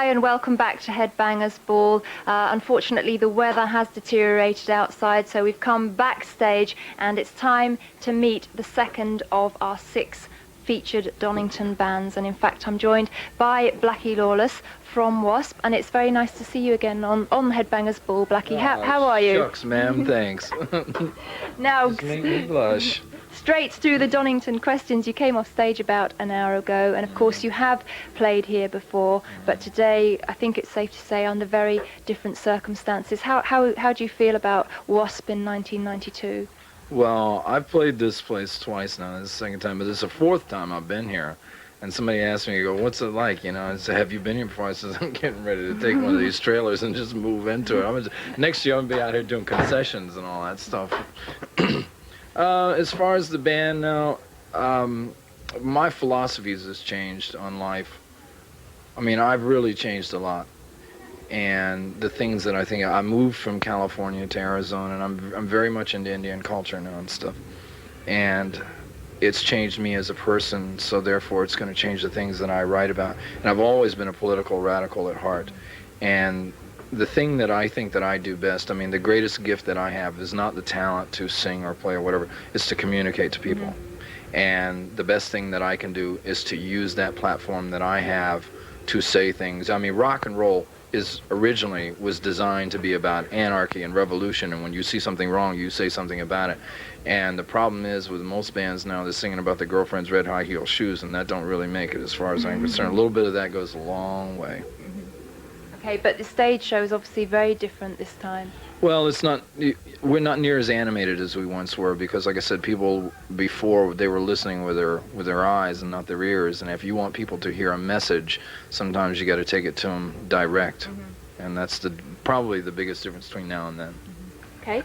and welcome back to Headbangers Ball. Unfortunately, the weather has deteriorated outside, so we've come backstage, and it's time to meet the second of our 6 featured Donington bands. And in fact, I'm joined by Blackie Lawless from W.A.S.P, and it's very nice to see you again on Headbangers Ball. Blackie, how are you? Shucks, ma'am, thanks. Now, just make me blush. Straight to the Donington questions. You came off stage about an hour ago, and of course you have played here before, but today I think it's safe to say under very different circumstances. How do you feel about W.A.S.P in 1992? Well, I've played this place twice now. This is the second time, but this is the 4th time I've been here. And somebody asked me, what's it like? You know, I said, have you been here before? I said, I'm getting ready to take one of these trailers and just move into it. Next year I'm going to be out here doing concessions and all that stuff. As far as the band now, my philosophies has changed on life. I mean, I've really changed a lot. And the things that I moved from California to Arizona, and I'm very much into Indian culture now and stuff. And it's changed me as a person, so therefore it's going to change the things that I write about. And I've always been a political radical at heart. And the thing that I think that I do best, I mean, the greatest gift that I have is not the talent to sing or play or whatever, it's to communicate to people. And the best thing that I can do is to use that platform that I have to say things. I mean, rock and roll originally was designed to be about anarchy and revolution, and when you see something wrong, you say something about it. And the problem is with most bands now, they're singing about their girlfriend's red high heel shoes, and that don't really make it as far as I'm concerned. A little bit of that goes a long way. Okay, but the stage show is obviously very different this time. Well, we're not near as animated as we once were, because like I said, people before, they were listening with their eyes and not their ears, and if you want people to hear a message, sometimes you got to take it to them direct. And that's probably the biggest difference between now and then. Okay.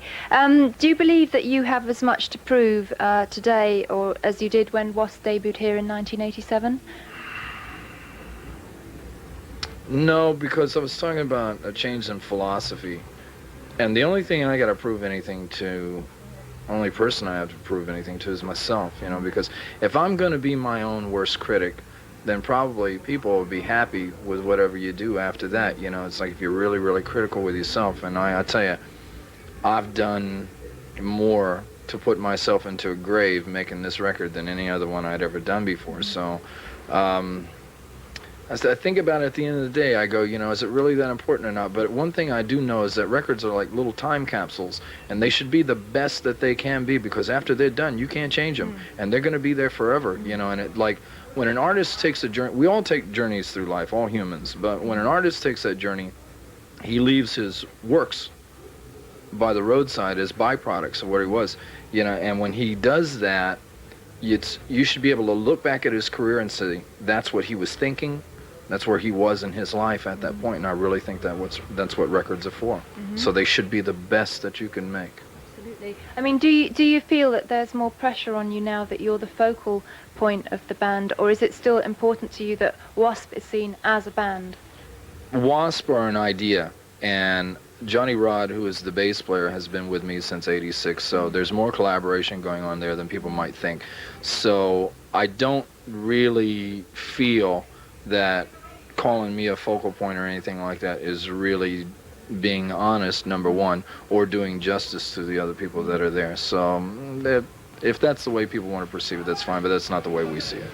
Do you believe that you have as much to prove today or as you did when W.A.S.P debuted here in 1987? No, because I was talking about a change in philosophy. And the only thing I got to prove anything to, only person I have to prove anything to is myself, you know, because if I'm going to be my own worst critic, then probably people will be happy with whatever you do after that. You know, it's like if you're really, really critical with yourself. And I tell you, I've done more to put myself into a grave making this record than any other one I'd ever done before. So, as I think about it at the end of the day, I go, you know, is it really that important or not? But one thing I do know is that records are like little time capsules, and they should be the best that they can be, because after they're done, you can't change them, and they're going to be there forever, you know. And it, like, when an artist takes a journey, we all take journeys through life, all humans, but when an artist takes that journey, he leaves his works by the roadside as byproducts of what he was, you know. And when he does that, you should be able to look back at his career and say, that's what he was thinking. That's where he was in his life at that point, and I really think that's what records are for. So they should be the best that you can make. Absolutely. I mean, do you feel that there's more pressure on you now that you're the focal point of the band, or is it still important to you that W.A.S.P is seen as a band? W.A.S.P are an idea, and Johnny Rod, who is the bass player, has been with me since '86, so there's more collaboration going on there than people might think. So I don't really feel that calling me a focal point or anything like that is really being honest, number one, or doing justice to the other people that are there. So if that's the way people want to perceive it, that's fine, but that's not the way we see it.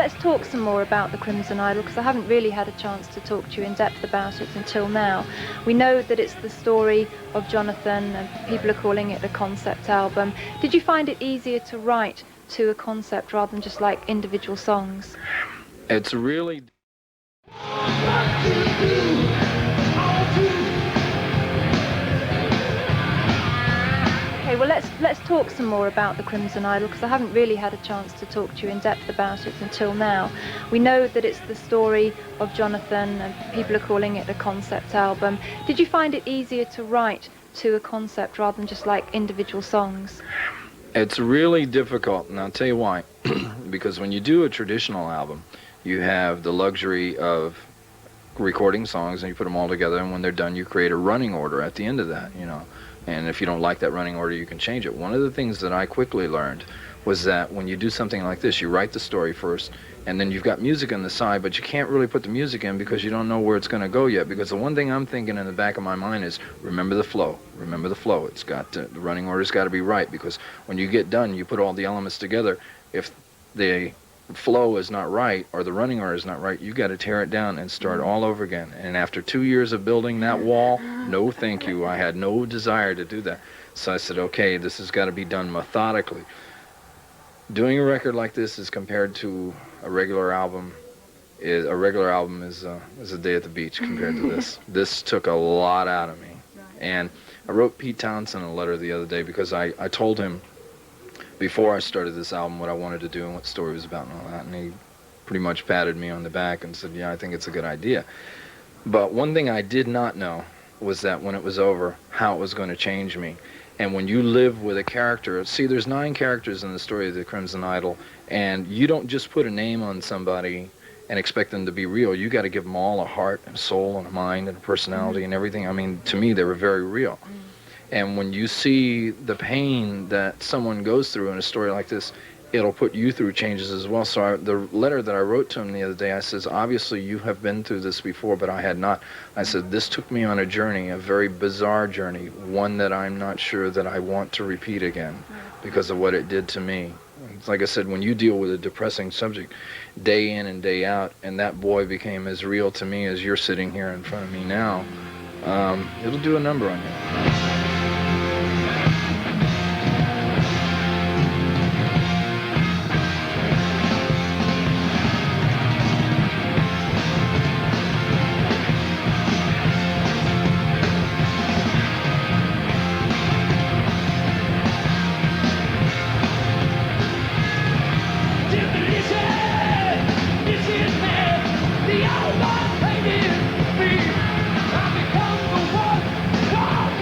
let's talk some more about the Crimson Idol, because I haven't really had a chance to talk to you in depth about it until now. We know that it's the story of Jonathan, and people are calling it a concept album. Did you find it easier to write to a concept rather than just like individual songs? It's really... Okay, well let's talk some more about the Crimson Idol, because I haven't really had a chance to talk to you in depth about it until now. We know that it's the story of Jonathan, and people are calling it a concept album. Did you find it easier to write to a concept rather than just like individual songs? It's really difficult, and I'll tell you why. Because when you do a traditional album, you have the luxury of recording songs and you put them all together, and when they're done you create a running order at the end of that, you know. And if you don't like that running order, you can change it. One of the things that I quickly learned was that when you do something like this, you write the story first, and then you've got music on the side, but you can't really put the music in because you don't know where it's going to go yet. Because the one thing I'm thinking in the back of my mind is, remember the flow. Remember the flow. It's got to, the running order's got to be right, because when you get done, you put all the elements together. If the flow is not right or the running order is not right, you got to tear it down and start all over again. And after 2 years of building that wall, no thank you. I had no desire to do that. So I said, okay, this has got to be done methodically. Doing a record like this is compared to a regular album. Is a day at the beach compared to this. This took a lot out of me. And I wrote Pete Townsend a letter the other day because I told him before I started this album what I wanted to do and what the story was about and all that, and he pretty much patted me on the back and said, yeah, I think it's a good idea. But one thing I did not know was that when it was over, how it was going to change me. And when you live with a character, see, there's 9 characters in the story of the Crimson Idol, and you don't just put a name on somebody and expect them to be real. You got to give them all a heart and a soul and a mind and a personality and everything. I mean, to me, they were very real. And when you see the pain that someone goes through in a story like this, it'll put you through changes as well. So the letter that I wrote to him the other day, I says, obviously you have been through this before, but I had not. I said, this took me on a journey, a very bizarre journey, one that I'm not sure that I want to repeat again because of what it did to me. It's like I said, when you deal with a depressing subject day in and day out, and that boy became as real to me as you're sitting here in front of me now, it'll do a number on you.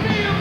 The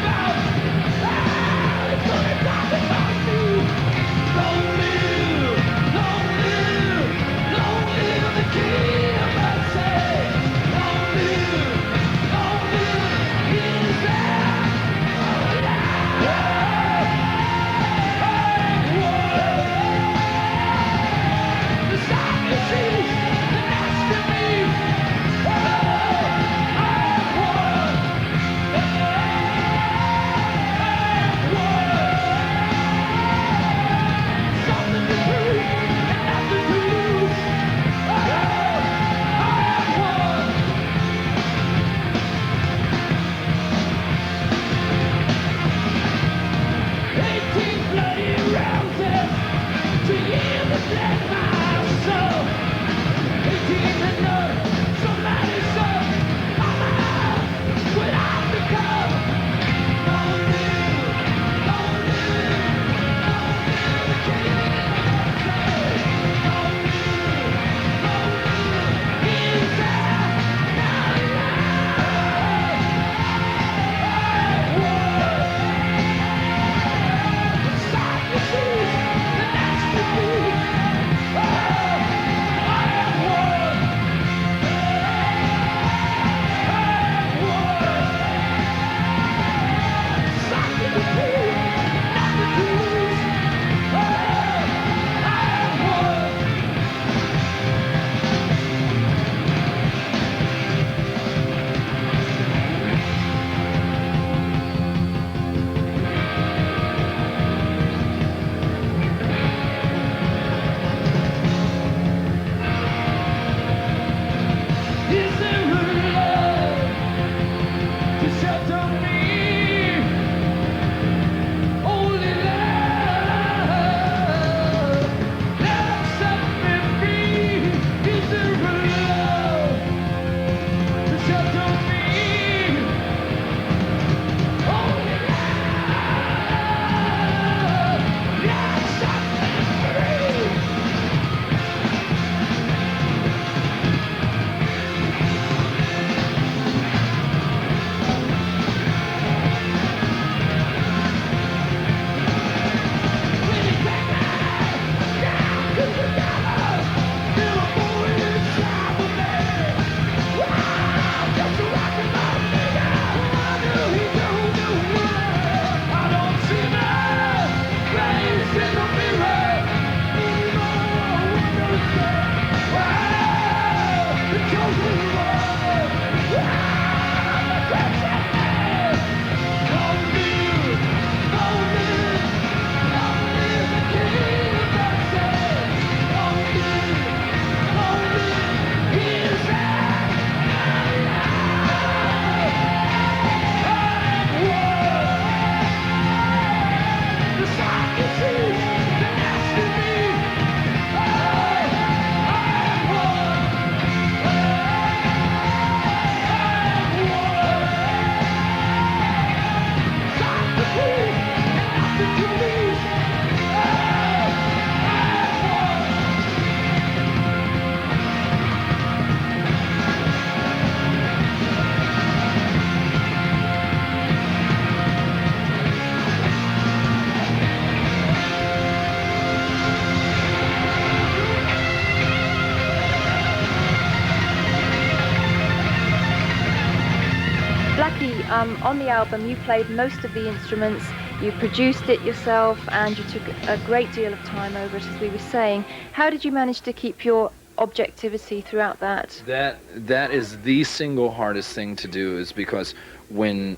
Blackie, on the album you played most of the instruments, you produced it yourself, and you took a great deal of time over it, as we were saying. How did you manage to keep your objectivity throughout that? That is the single hardest thing to do, is because when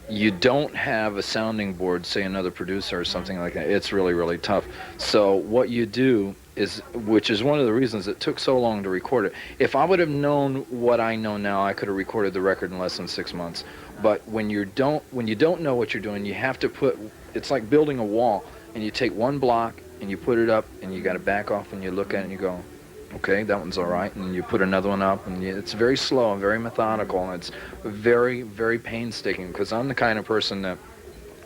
you don't have a sounding board, say another producer or something like that, it's really, really tough. So what you do is, which is one of the reasons it took so long to record it. If I would have known what I know now, I could have recorded the record in less than 6 months. But when you don't know what you're doing, you have to put, it's like building a wall, and you take one block and you put it up, and you got to back off and you look at it and you go, okay, that one's all right, and you put another one up, and it's very slow and very methodical, and it's very, very painstaking, because I'm the kind of person that,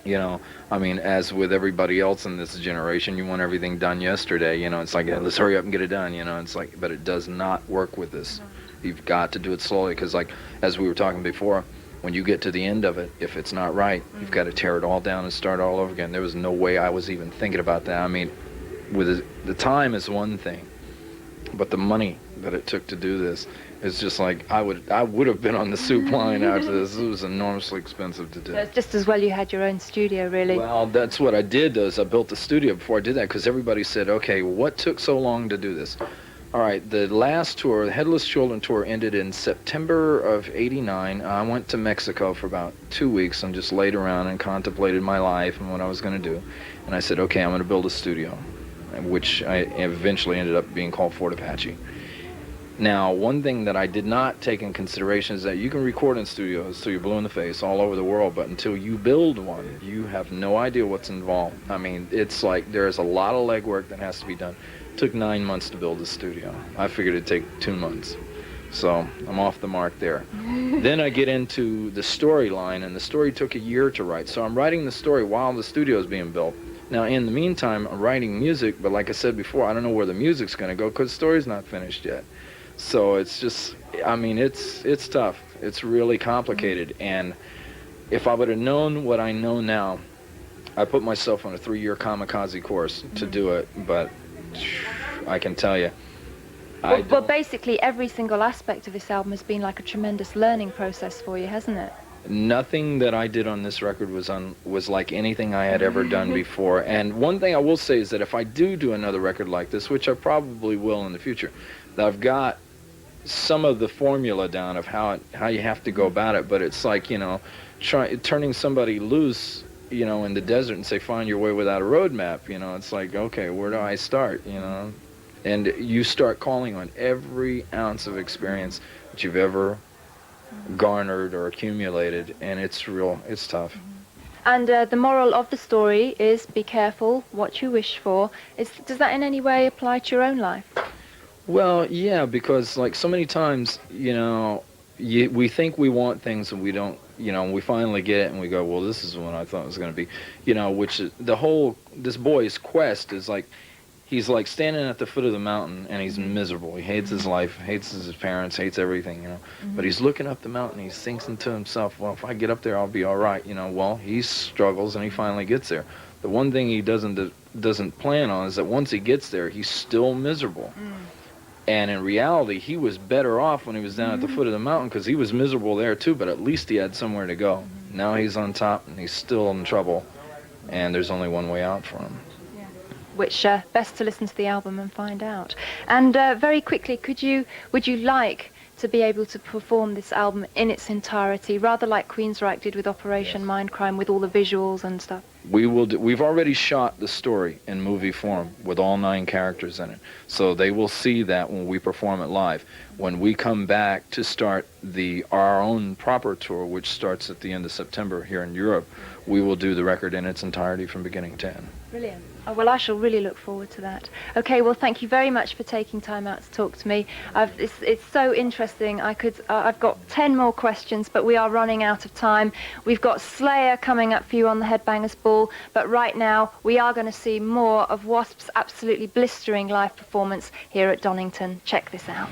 you know, I mean, as with everybody else in this generation, you want everything done yesterday, you know, it's like, let's hurry up and get it done, you know, it's like, but it does not work with this. You've got to do it slowly, because like, as we were talking before, when you get to the end of it, if it's not right, you've got to tear it all down and start all over again. There was no way I was even thinking about that. I mean, with the time is one thing, but the money that it took to do this is just like, I would have been on the soup line after this. It was enormously expensive to do. So it's just as well you had your own studio, really. Well, that's what I did, though, is I built the studio before I did that, because everybody said, okay, what took so long to do this? All right, the last tour, the Headless Children tour, ended in September of '89. I went to Mexico for about 2 weeks and just laid around and contemplated my life and what I was going to do. And I said, okay, I'm going to build a studio, which I eventually ended up being called Fort Apache. Now, one thing that I did not take in consideration is that you can record in studios till you're blue in the face all over the world, but until you build one, you have no idea what's involved. I mean, it's like there's a lot of legwork that has to be done. It took 9 months to build a studio. I figured it'd take 2 months. So I'm off the mark there. Then I get into the storyline, and the story took a year to write. So I'm writing the story while the studio is being built. Now, in the meantime, I'm writing music, but like I said before, I don't know where the music's going to go because the story's not finished yet. So it's just, I mean, it's tough. It's really complicated. And if I would have known what I know now, I put myself on a 3-year kamikaze course to do it, but I can tell you, Well, basically, every single aspect of this album has been like a tremendous learning process for you, hasn't it? Nothing that I did on this record was like anything I had ever done before. And one thing I will say is that if I do another record like this, which I probably will in the future, that I've got some of the formula down of how you have to go about it. But it's like, you know, turning somebody loose, you know, in the desert and say, find your way without a road map. You know, it's like, okay, where do I start? You know, and you start calling on every ounce of experience that you've ever garnered or accumulated, and it's tough. And the moral of the story is be careful what you wish for. Does that in any way apply to your own life? Well, yeah, because like so many times, you know, we think we want things and we don't, you know, we finally get it and we go, well, this is what I thought it was going to be, you know, which is this boy's quest is like, he's like standing at the foot of the mountain and he's miserable. He hates his life, hates his parents, hates everything, you know. But he's looking up the mountain, he's thinking to himself, well, if I get up there, I'll be all right, you know. Well, he struggles and he finally gets there. The one thing he doesn't plan on is that once he gets there, he's still miserable. And in reality, he was better off when he was down at the foot of the mountain because he was miserable there too, but at least he had somewhere to go. Now he's on top and he's still in trouble, and there's only one way out for him. Which best to listen to the album and find out. And very quickly, would you like to be able to perform this album in its entirety, rather like Queensryche did with Operation Mindcrime, with all the visuals and stuff? We will do. We've already shot the story in movie form with all 9 characters in it, so they will see that when we perform it live. When we come back to start our own proper tour, which starts at the end of September here in Europe, we will do the record in its entirety from beginning to end. Brilliant. Oh, well, I shall really look forward to that. Okay, well, thank you very much for taking time out to talk to me. It's so interesting. I've got 10 more questions, but we are running out of time. We've got Slayer coming up for you on the Headbangers Ball, but right now we are going to see more of W.A.S.P's absolutely blistering live performance here at Donington. Check this out.